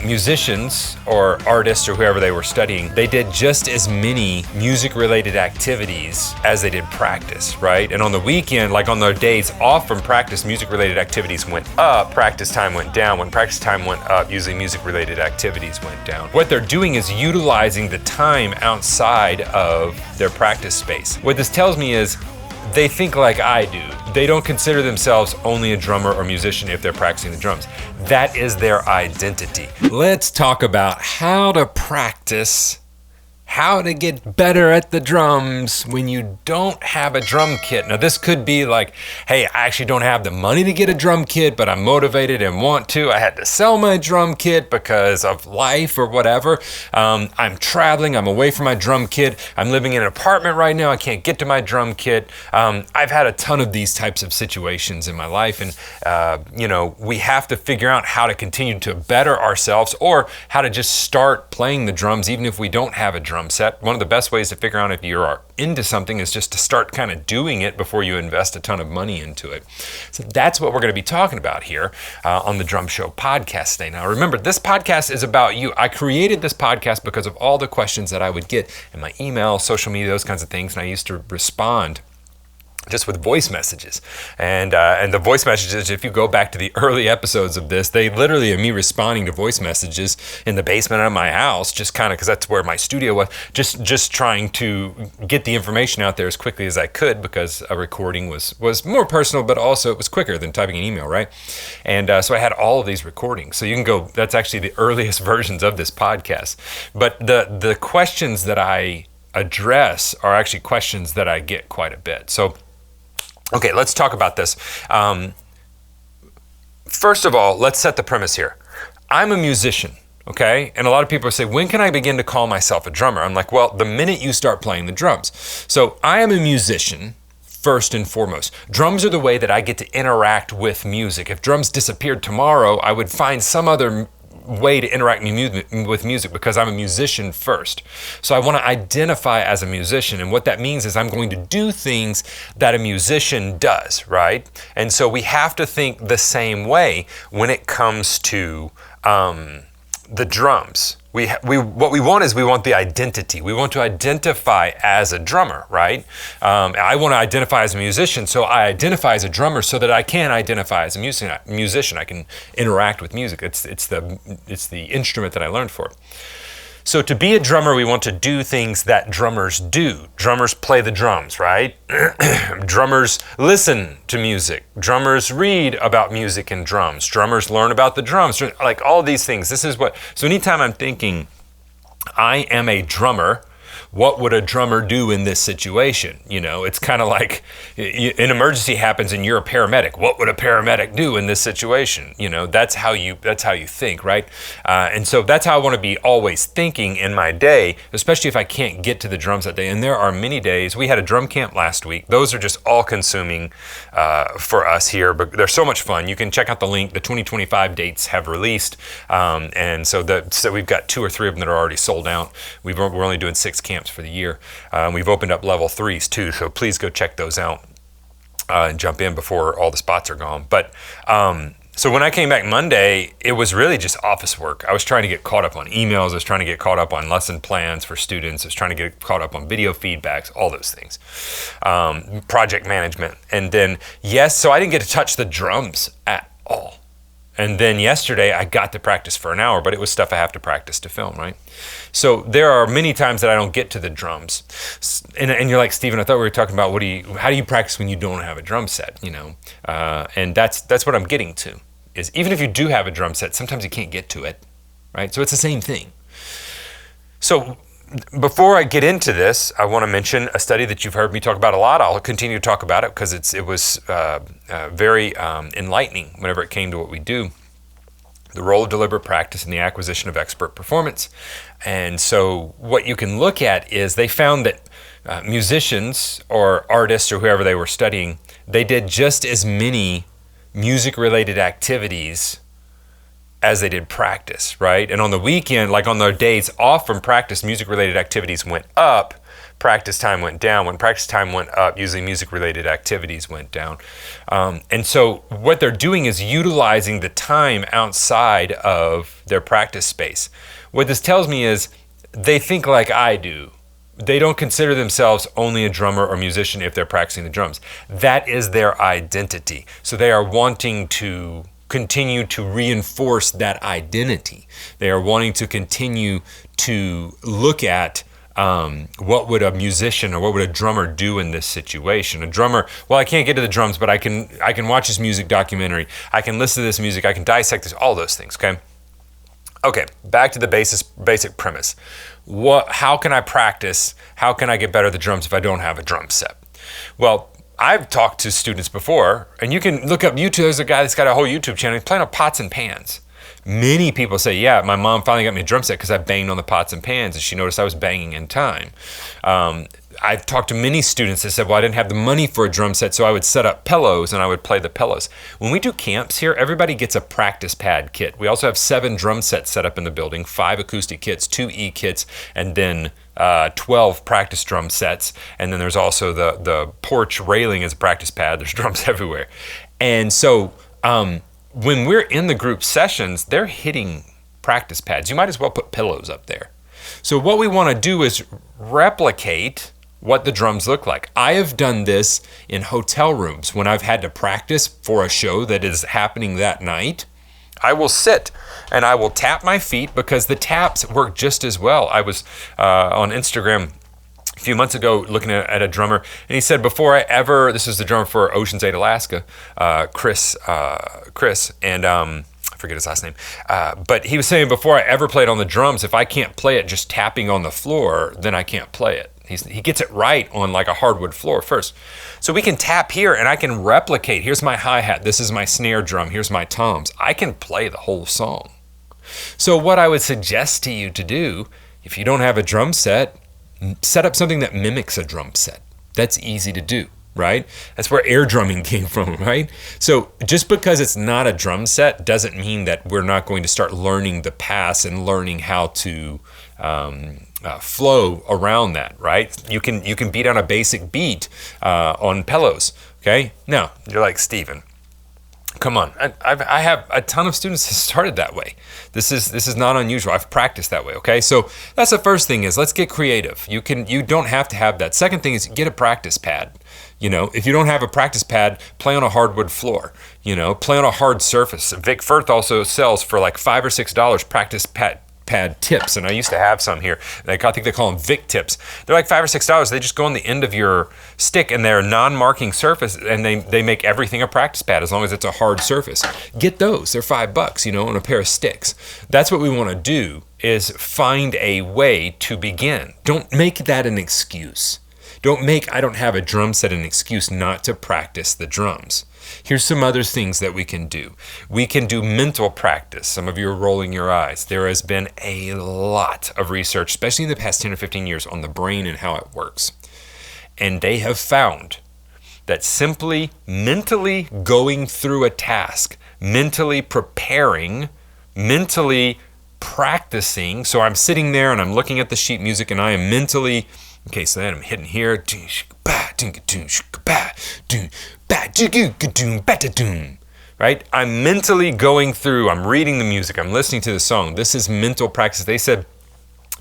musicians or artists or whoever they were studying, they did just as many music-related activities as they did practice, right? And on the weekend, like on their days off from practice, music-related activities went up, practice time went down. When practice time went up, usually music-related activities went down. What they're doing is utilizing the time outside of their practice space. What this tells me is they think like I do. They don't consider themselves only a drummer or musician if they're practicing the drums. That is their identity. Let's talk about how to practice, how to get better at the drums when you don't have a drum kit. Now this could be like, hey, I actually don't have the money to get a drum kit, but I'm motivated and want to. I had to sell my drum kit because of life or whatever. I'm traveling, I'm away from my drum kit. I'm living in an apartment right now, I can't get to my drum kit. I've had a ton of these types of situations in my life, and we have to figure out how to continue to better ourselves or how to just start playing the drums even if we don't have a drum set. One of the best ways to figure out if you're into something is just to start kind of doing it before you invest a ton of money into it. So that's what we're going to be talking about here on the Drum Show podcast today. Now remember, this podcast is about you. I created this podcast because of all the questions that I would get in my email, social media, those kinds of things, and I used to respond just with voice messages. And the voice messages, if you go back to the early episodes of this, they literally are me responding to voice messages in the basement of my house, just kind of because that's where my studio was, just trying to get the information out there as quickly as I could, because a recording was more personal, but also it was quicker than typing an email, right? And so I had all of these recordings. So you can go, that's actually the earliest versions of this podcast. But the questions that I address are actually questions that I get quite a bit. So okay, let's talk about this. First of all, let's set the premise here. I'm a musician, okay? And a lot of people say, when can I begin to call myself a drummer? I'm like, well, the minute you start playing the drums. So I am a musician, first and foremost. Drums are the way that I get to interact with music. If drums disappeared tomorrow, I would find some other way to interact with music because I'm a musician first. So I want to identify as a musician, and what that means is I'm going to do things that a musician does, right? And so we have to think the same way when it comes to the drums. What we want is we want the identity. We want to identify as a drummer, right? I want to identify as a musician, so I identify as a drummer so that I can identify as a musician. I can interact with music. It's the instrument that I learned for. So to be a drummer, we want to do things that drummers do. Drummers play the drums, right? Drummers listen to music. Drummers read about music and drums. Drummers learn about the drums. Like all these things. So anytime I'm thinking, I am a drummer, what would a drummer do in this situation? It's kind of like an emergency happens and you're a paramedic. What would a paramedic do in this situation? That's how you think, right? And so that's how I want to be always thinking in my day, especially if I can't get to the drums that day. And there are many days. We had a drum camp last week. Those are just all consuming for us here, but they're so much fun. You can check out the link. The 2025 dates have released. And so we've got 2 or 3 of them that are already sold out. We're only doing 6 camps for the year. We've opened up level 3s too, so please go check those out and jump in before all the spots are gone. But so when I came back Monday, it was really just office work. I was trying to get caught up on emails. I was trying to get caught up on lesson plans for students. I was trying to get caught up on video feedbacks, all those things. Project management. And then, so I didn't get to touch the drums at all. And then yesterday I got to practice for an hour, but it was stuff I have to practice to film, right? So there are many times that I don't get to the drums. And you're like, Stephen, I thought we were talking about how do you practice when you don't have a drum set, And that's what I'm getting to, is even if you do have a drum set, sometimes you can't get to it, right? So it's the same thing. So before I get into this, I want to mention a study that you've heard me talk about a lot. I'll continue to talk about it because it was very enlightening whenever it came to what we do. The role of deliberate practice in the acquisition of expert performance. And so what you can look at is they found that musicians or artists or whoever they were studying, they did just as many music-related activities as they did practice, right? And on the weekend, like on their days off from practice, music-related activities went up, practice time went down. When practice time went up, usually music-related activities went down. And so what they're doing is utilizing the time outside of their practice space. What this tells me is they think like I do. They don't consider themselves only a drummer or musician if they're practicing the drums. That is their identity. So they are wanting to continue to reinforce that identity. They are wanting to continue to look at what would a musician or what would a drummer do in this situation. A drummer, well, I can't get to the drums, but I can watch this music documentary. I can listen to this music. I can dissect this, all those things, okay? Okay, back to the basic premise. How can I practice? How can I get better at the drums if I don't have a drum set? Well, I've talked to students before, and you can look up YouTube. There's a guy that's got a whole YouTube channel. He's playing on pots and pans. Many people say, yeah, my mom finally got me a drum set because I banged on the pots and pans, and she noticed I was banging in time. I've talked to many students that said, well, I didn't have the money for a drum set, so I would set up pillows and I would play the pillows. When we do camps here, everybody gets a practice pad kit. We also have 7 drum sets set up in the building, 5 acoustic kits, 2 E-kits, and then 12 practice drum sets. And then there's also the porch railing as a practice pad. There's drums everywhere. And so when we're in the group sessions, they're hitting practice pads. You might as well put pillows up there. So what we want to do is replicate what the drums look like. I have done this in hotel rooms when I've had to practice for a show that is happening that night. I will sit and I will tap my feet because the taps work just as well. I was on Instagram a few months ago looking at a drummer, and he said this is the drummer for Ocean's 8 Alaska, Chris, and I forget his last name, but he was saying before I ever played on the drums, if I can't play it just tapping on the floor, then I can't play it. He gets it right on like a hardwood floor first. So we can tap here and I can replicate. Here's my hi-hat. This is my snare drum. Here's my toms. I can play the whole song. So what I would suggest to you to do, if you don't have a drum set, set up something that mimics a drum set. That's easy to do, right? That's where air drumming came from, right? So just because it's not a drum set doesn't mean that we're not going to start learning the pass and learning how to flow around that, right? You can beat on a basic beat on pillows, okay? Now, you're like, Stephen, come on. I have a ton of students that started that way. This is not unusual. I've practiced that way, okay? So that's the first thing is let's get creative. You don't have to have that. Second thing is get a practice pad. You know, if you don't have a practice pad, play on a hardwood floor. You know, play on a hard surface. Vic Firth also sells for like $5 or $6 practice pad tips, and I used to have some here. I think they call them Vic tips. They're like $5 or $6. They just go on the end of your stick, and they're non-marking surface, and they make everything a practice pad as long as it's a hard surface. Get those. They're $5, you know, on a pair of sticks. That's what we want to do, is find a way to begin. Don't make that an excuse. Don't make I don't have a drum set an excuse not to practice the drums. Here's some other things that we can do. We can do mental practice. Some of you are rolling your eyes. There has been a lot of research, especially in the past 10 or 15 years, on the brain and how it works. And they have found that simply mentally going through a task, mentally preparing, mentally practicing. So I'm sitting there and I'm looking at the sheet music and I am mentally, okay, so then I'm hitting here, right? I'm mentally going through, I'm reading the music, I'm listening to the song. This is mental practice. They said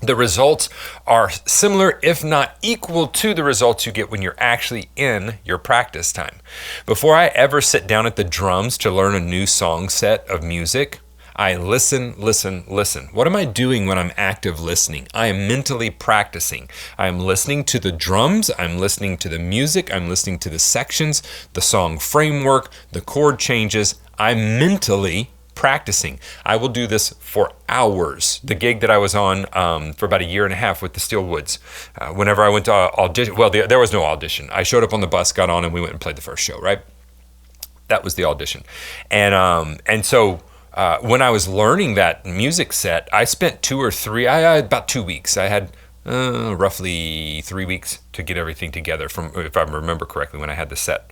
the results are similar, if not equal to the results you get when you're actually in your practice time. Before I ever sit down at the drums to learn a new song set of music, I listen. What am I doing when I'm active listening? I am mentally practicing. I am listening to the drums. I'm listening to the music. I'm listening to the sections, the song framework, the chord changes. I'm mentally practicing. I will do this for hours. The gig that I was on for about a year and a half with the Steelwoods, whenever I went to audition, well, there was no audition. I showed up on the bus, got on, and we went and played the first show, right? That was the audition. And so when I was learning that music set, I spent about 2 weeks. I had roughly 3 weeks to get everything together, from, if I remember correctly, when I had the set.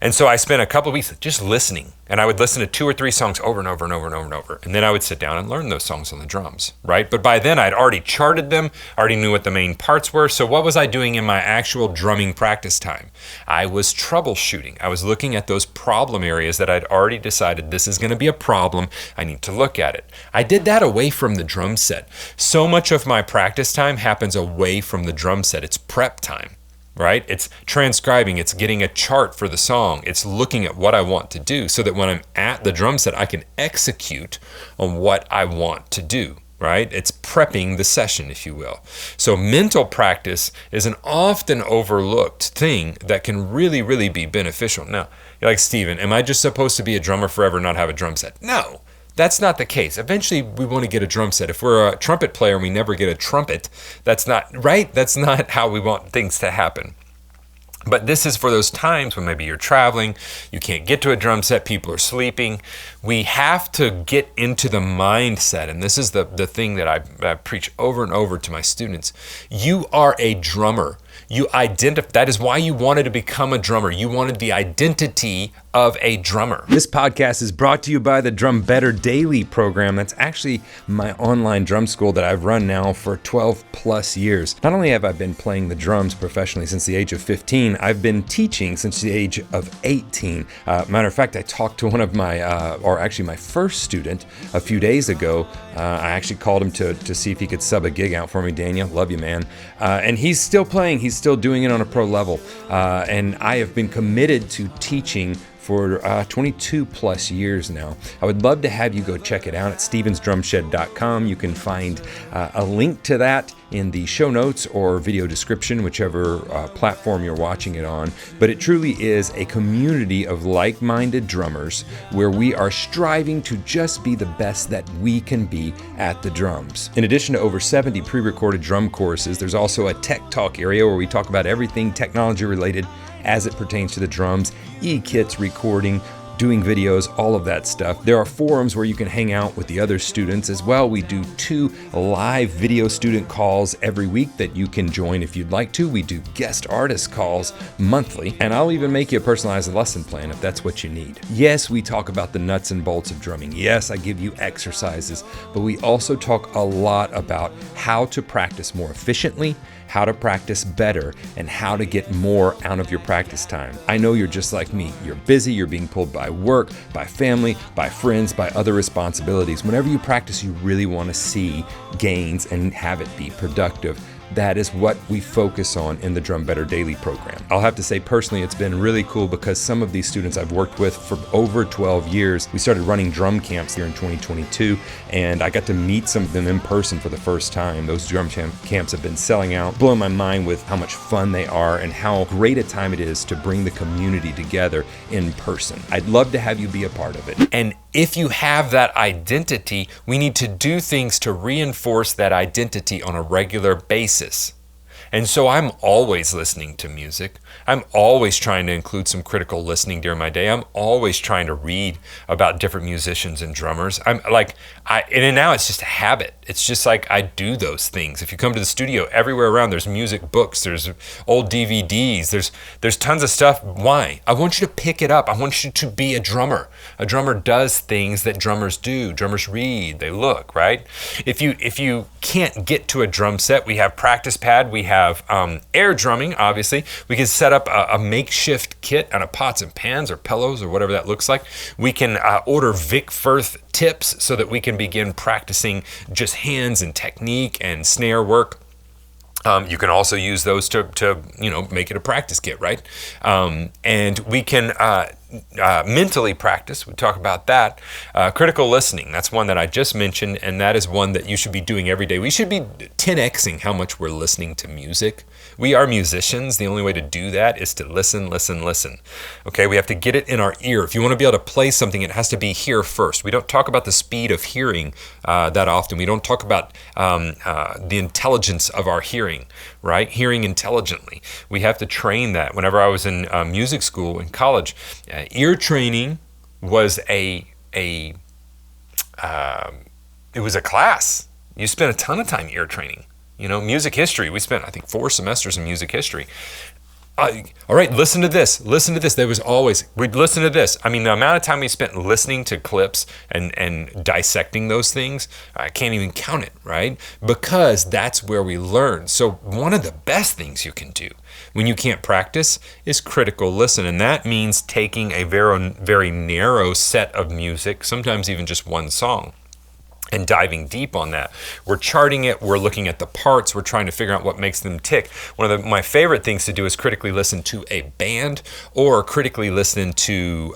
And so I spent a couple of weeks just listening, and I would listen to 2 or 3 songs over and over and over and over and over. And then I would sit down and learn those songs on the drums, right? But by then I'd already charted them, already knew what the main parts were. So what was I doing in my actual drumming practice time? I was troubleshooting. I was looking at those problem areas that I'd already decided this is going to be a problem. I need to look at it. I did that away from the drum set. So much of my practice time happens away from the drum set. It's prep time. Right? It's transcribing, it's getting a chart for the song, it's looking at what I want to do so that when I'm at the drum set, I can execute on what I want to do, right? It's prepping the session, if you will. So mental practice is an often overlooked thing that can really, really be beneficial. Now, you're like, Steven, am I just supposed to be a drummer forever and not have a drum set? No. That's not the case. Eventually, we want to get a drum set. If we're a trumpet player and we never get a trumpet, that's not right. That's not how we want things to happen. But this is for those times when maybe you're traveling, you can't get to a drum set, people are sleeping. We have to get into the mindset, and this is the thing that I preach over and over to my students. You are a drummer. That is why you wanted to become a drummer. You wanted the identity of a drummer. This podcast is brought to you by the Drum Better Daily program. That's actually my online drum school that I've run now for 12 plus years. Not only have I been playing the drums professionally since the age of 15, I've been teaching since the age of 18. Matter of fact, I talked to one of my first student a few days ago. I actually called him to see if he could sub a gig out for me. Daniel, love you, man. And he's still playing. He's still doing it on a pro level. And I have been committed to teaching for 22 plus years now. I would love to have you go check it out at stevensdrumshed.com. You can find a link to that in the show notes or video description, whichever platform you're watching it on. But it truly is a community of like-minded drummers where we are striving to just be the best that we can be at the drums. In addition to over 70 pre-recorded drum courses, there's also a tech talk area where we talk about everything technology related as it pertains to the drums, e-kits, recording, doing videos, all of that stuff. There are forums where you can hang out with the other students as well. We do 2 live video student calls every week that you can join if you'd like to. We do guest artist calls monthly, and I'll even make you a personalized lesson plan if that's what you need. Yes, we talk about the nuts and bolts of drumming. Yes, I give you exercises, but we also talk a lot about how to practice more efficiently, how to practice better, and how to get more out of your practice time. I know you're just like me. You're busy, you're being pulled by work, by family, by friends, by other responsibilities. Whenever you practice, you really want to see gains and have it be productive. That is what we focus on in the Drum Better Daily program. I'll have to say personally, it's been really cool because some of these students I've worked with for over 12 years, we started running drum camps here in 2022, and I got to meet some of them in person for the first time. Those drum camps have been selling out, blowing my mind with how much fun they are and how great a time it is to bring the community together in person. I'd love to have you be a part of it. And if you have that identity, we need to do things to reinforce that identity on a regular basis. And so I'm always listening to music. I'm always trying to include some critical listening during my day. I'm always trying to read about different musicians and drummers. And now it's just a habit. It's just like I do those things. If you come to the studio, everywhere around there's music books, there's old DVDs, there's tons of stuff. Why? I want you to pick it up. I want you to be a drummer. A drummer does things that drummers do. Drummers read, they look, right? If you can't get to a drum set, we have practice pad, we have air drumming, obviously. We can set up a makeshift kit out of pots and pans or pillows or whatever that looks like. We can order Vic Firth tips so that we can begin practicing just hands and technique and snare work. You can also use those to make it a practice kit, right? And we can mentally practice. We talk about that. Critical listening, that's one that I just mentioned, and that is one that you should be doing every day. We should be 10xing how much we're listening to music. We are musicians. The only way to do that is to listen. Okay, we have to get it in our ear. If you want to be able to play something, it has to be here first. We don't talk about the speed of hearing that often. We don't talk about the intelligence of our hearing, right? Hearing intelligently. We have to train that. Whenever I was in music school in college, ear training was it was a class. You spent a ton of time ear training. Music history. We spent, I think, 4 semesters in music history. All right, listen to this. We'd listen to this. I mean, the amount of time we spent listening to clips and dissecting those things, I can't even count it, right? Because that's where we learn. So one of the best things you can do when you can't practice is critical listen. And that means taking a very, very narrow set of music, sometimes even just one song, and diving deep on that. We're charting it, we're looking at the parts, we're trying to figure out what makes them tick. One of my favorite things to do is critically listen to a band or critically listen to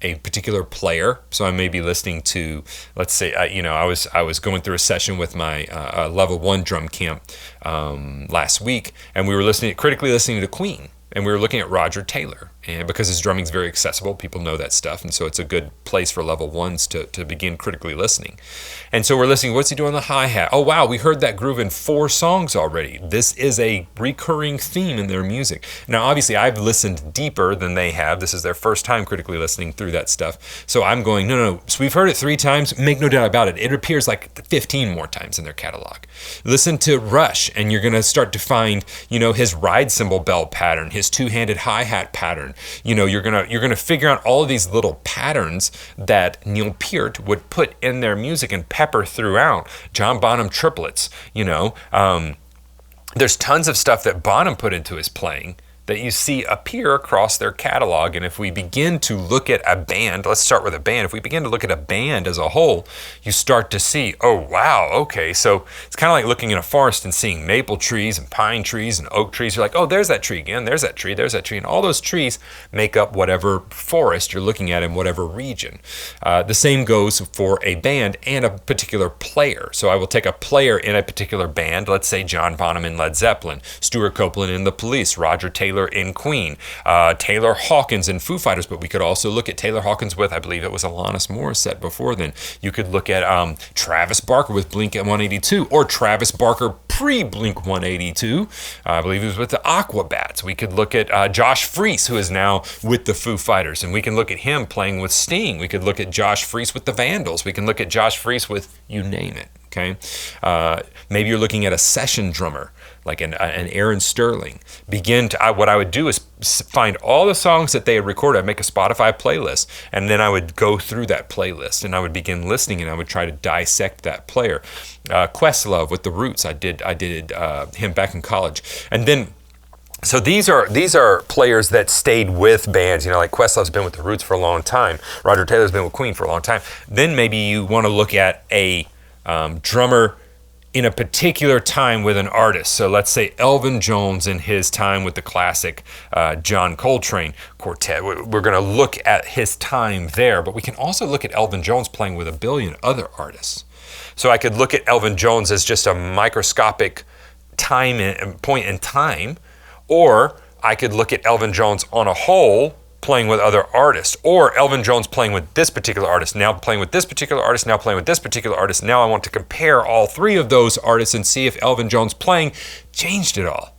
a particular player. So I may be listening to, let's say, I was going through a session with my level 1 drum camp last week, and we were critically listening to Queen. And we were looking at Roger Taylor, and because his drumming is very accessible, people know that stuff, and so it's a good place for level 1s to begin critically listening. And so we're listening, what's he doing on the hi-hat? Oh wow, we heard that groove in 4 songs already. This is a recurring theme in their music. Now obviously I've listened deeper than they have. This is their first time critically listening through that stuff. So I'm going, no. So we've heard it 3 times, make no doubt about it. It appears like 15 more times in their catalog. Listen to Rush, and you're gonna start to find, his ride cymbal bell pattern, his 2-handed hi-hat pattern. You're gonna figure out all of these little patterns that Neil Peart would put in their music and pepper throughout. John Bonham triplets. There's tons of stuff that Bonham put into his playing that you see appear across their catalog. And if we begin to look at a band, let's start with a band. If we begin to look at a band as a whole, you start to see, oh wow, okay. So it's kind of like looking in a forest and seeing maple trees and pine trees and oak trees. You're like, oh, there's that tree again, there's that tree, there's that tree. And all those trees make up whatever forest you're looking at in whatever region. The same goes for a band and a particular player. So I will take a player in a particular band, let's say John Bonham in Led Zeppelin, Stuart Copeland in The Police, Roger Taylor in Queen, Taylor Hawkins in Foo Fighters, but we could also look at Taylor Hawkins with, I believe it was Alanis Morissette before then. You could look at Travis Barker with Blink-182, or Travis Barker pre-Blink-182. I believe he was with the Aquabats. We could look at Josh Freese, who is now with the Foo Fighters, and we can look at him playing with Sting. We could look at Josh Freese with the Vandals. We can look at Josh Freese with you name it. Okay, maybe you're looking at a session drummer like an Aaron Sterling. What I would do is find all the songs that they had recorded. I'd make a Spotify playlist, and then I would go through that playlist and I would begin listening, and I would try to dissect that player. Questlove with the Roots. I did him back in college, and then. So these are players that stayed with bands, like Questlove's been with the Roots for a long time. Roger Taylor's been with Queen for a long time. Then maybe you want to look at a drummer in a particular time with an artist. So let's say Elvin Jones in his time with the classic John Coltrane quartet. We're going to look at his time there, but we can also look at Elvin Jones playing with a billion other artists. So I could look at Elvin Jones as just a microscopic point in time, or I could look at Elvin Jones on a whole playing with other artists, or Elvin Jones playing with this particular artist, now playing with this particular artist, now playing with this particular artist. Now I want to compare all 3 of those artists and see if Elvin Jones playing changed it all.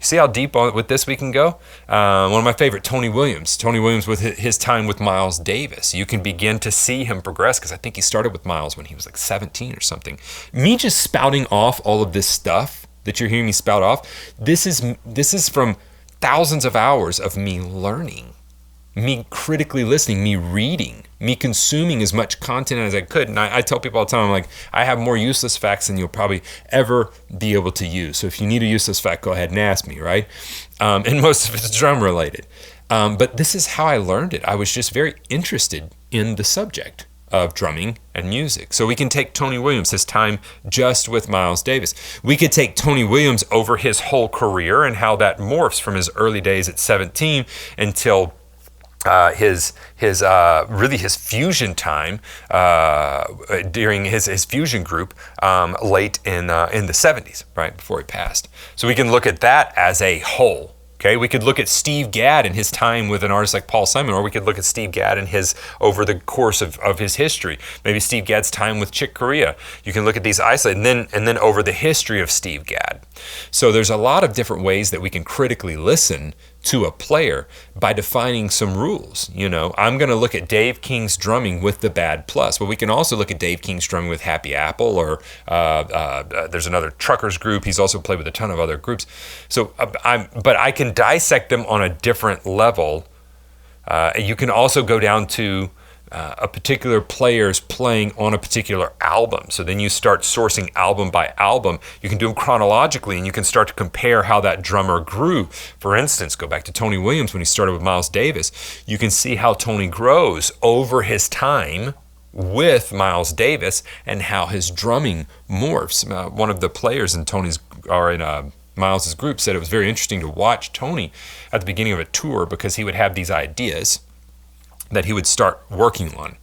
You see how deep with this we can go? One of my favorite, Tony Williams. Tony Williams with his time with Miles Davis. You can begin to see him progress, because I think he started with Miles when he was like 17 or something. Me just spouting off all of this stuff that you're hearing me spout off, this is from thousands of hours of me learning, me critically listening, me reading, me consuming as much content as I could. And I tell people all the time, I'm like, I have more useless facts than you'll probably ever be able to use. So if you need a useless fact, go ahead and ask me, right? And most of it's drum related. But this is how I learned it. I was just very interested in the subject of drumming and music. So we can take Tony Williams, his time just with Miles Davis. We could take Tony Williams over his whole career and how that morphs from his early days at 17 until his fusion time during his fusion group late in the 70s, right before he passed. So we can look at that as a whole. Okay, we could look at Steve Gadd and his time with an artist like Paul Simon, or we could look at Steve Gadd and his over the course of his history. Maybe Steve Gadd's time with Chick Corea. You can look at these isolated, and then over the history of Steve Gadd. So there's a lot of different ways that we can critically listen to a player by defining some rules. I'm going to look at Dave King's drumming with the Bad Plus, but we can also look at Dave King's drumming with Happy Apple, or there's another Truckers group. He's also played with a ton of other groups. So but I can dissect them on a different level. You can also go down to a particular player's playing on a particular album. So then you start sourcing album by album. You can do them chronologically, and you can start to compare how that drummer grew. For instance, go back to Tony Williams when he started with Miles Davis. You can see how Tony grows over his time with Miles Davis and how his drumming morphs. One of the players in Miles's group said it was very interesting to watch Tony at the beginning of a tour, because he would have these ideas that he would start working on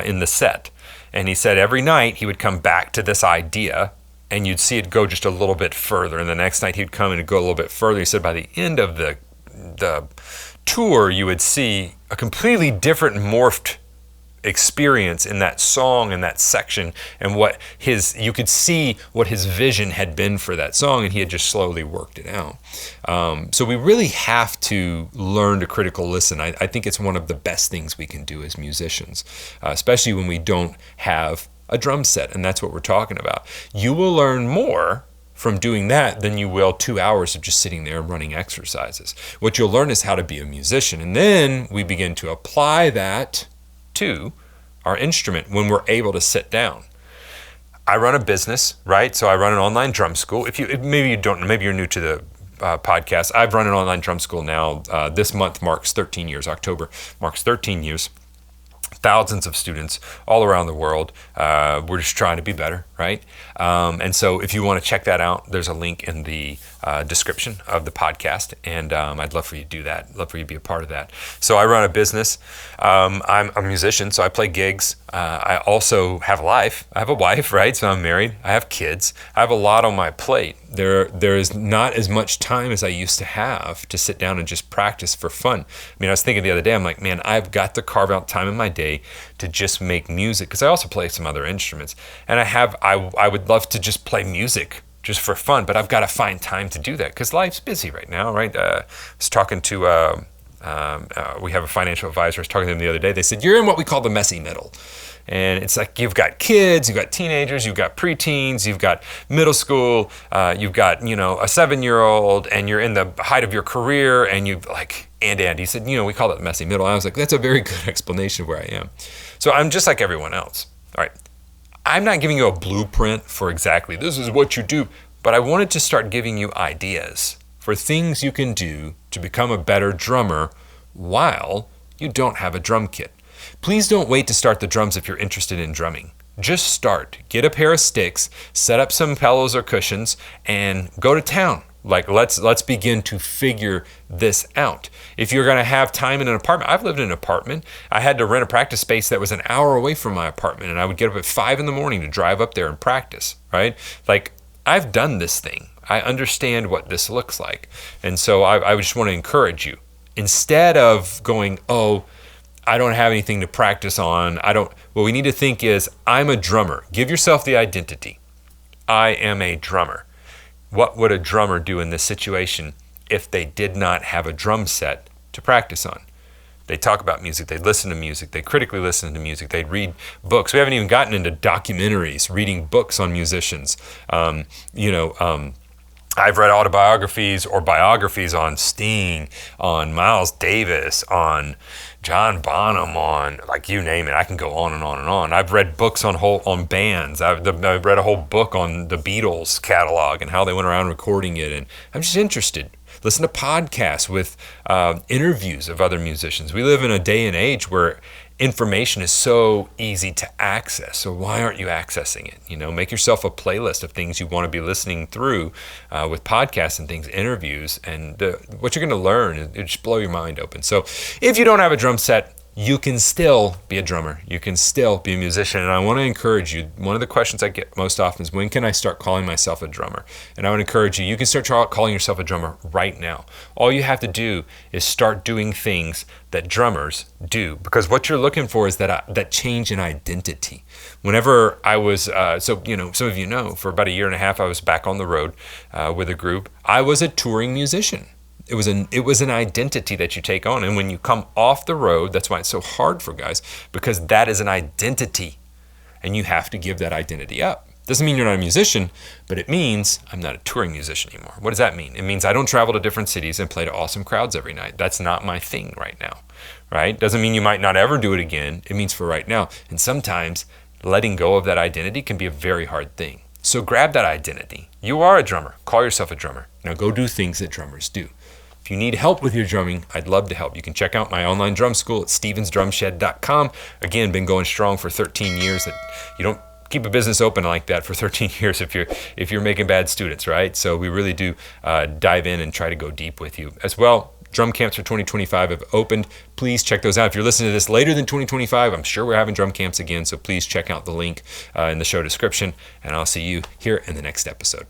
in the set. And he said every night he would come back to this idea, and you'd see it go just a little bit further. And the next night he'd come and go a little bit further. He said by the end of the tour, you would see a completely different morphed experience in that song and that section, and you could see what his vision had been for that song, and he had just slowly worked it out. So we really have to learn to critical listen. I think it's one of the best things we can do as musicians, especially when we don't have a drum set, and that's what we're talking about. You will learn more from doing that than you will 2 hours of just sitting there and running exercises. What you'll learn is how to be a musician, and then we begin to apply that to our instrument when we're able to sit down. I run a business, right? So I run an online drum school. Maybe you don't, maybe you're new to the podcast. I've run an online drum school now. This month marks 13 years. October marks 13 years. Thousands of students all around the world. We're just trying to be better, right? And so if you want to check that out, there's a link in the description of the podcast, and I'd love for you to do that. I'd love for you to be a part of that. So I run a business. I'm a musician, so I play gigs. I also have a life. I have a wife, right? So I'm married. I have kids. I have a lot on my plate. There is not as much time as I used to have to sit down and just practice for fun. I mean, I was thinking the other day, I'm like, man, I've got to carve out time in my day to just make music, because I also play some other instruments. And I would love to just play music just for fun, but I've got to find time to do that because life's busy right now, right? I was talking to, we have a financial advisor. I was talking to them the other day. They said, you're in what we call the messy middle. And it's like you've got kids, you've got teenagers, you've got preteens, you've got middle school, you've got, a 7-year-old, and you're in the height of your career, and he said, we call it the messy middle. And I was like, that's a very good explanation of where I am. So I'm just like everyone else. All right. I'm not giving you a blueprint for exactly this is what you do, but I wanted to start giving you ideas for things you can do to become a better drummer while you don't have a drum kit. Please don't wait to start the drums if you're interested in drumming. Just start. Get a pair of sticks, set up some pillows or cushions, and go to town. Let's begin to figure this out. If you're going to have time in an apartment, I've lived in an apartment. I had to rent a practice space that was an hour away from my apartment, and I would get up at 5 a.m. to drive up there and practice, right? I've done this thing. I understand what this looks like. And so I just want to encourage you. Instead of going, I don't have anything to practice on. What we need to think is, I'm a drummer. Give yourself the identity. I am a drummer. What would a drummer do in this situation if they did not have a drum set to practice on? They talk about music. They listen to music. They critically listen to music. They read books. We haven't even gotten into documentaries, reading books on musicians. I've read autobiographies or biographies on Sting, on Miles Davis, on John Bonham, on you name it. I can go on and on and on. I've read books on bands. I've read a whole book on the Beatles catalog and how they went around recording it. And I'm just interested. Listen to podcasts with interviews of other musicians. We live in a day and age where information is so easy to access. So why aren't you accessing it? Make yourself a playlist of things you want to be listening through with podcasts and things, interviews, and what you're going to learn, it just blow your mind open. So if you don't have a drum set, you can still be a drummer. You can still be a musician. And I want to encourage you, one of the questions I get most often is, when can I start calling myself a drummer? And I would encourage you, you can start calling yourself a drummer right now. All you have to do is start doing things that drummers do, because what you're looking for is that change in identity. Whenever I was, some of you know, for about a year and a half, I was back on the road with a group. I was a touring musician. It was an identity that you take on. And when you come off the road, that's why it's so hard for guys, because that is an identity and you have to give that identity up. Doesn't mean you're not a musician, but it means I'm not a touring musician anymore. What does that mean? It means I don't travel to different cities and play to awesome crowds every night. That's not my thing right now, right? Doesn't mean you might not ever do it again. It means for right now. And sometimes letting go of that identity can be a very hard thing. So grab that identity. You are a drummer. Call yourself a drummer. Now go do things that drummers do. If you need help with your drumming, I'd love to help. You can check out my online drum school at stevensdrumshed.com. Again, been going strong for 13 years. You don't keep a business open like that for 13 years if you're making bad students, right? So we really do dive in and try to go deep with you. As well, drum camps for 2025 have opened. Please check those out. If you're listening to this later than 2025, I'm sure we're having drum camps again. So please check out the link in the show description, and I'll see you here in the next episode.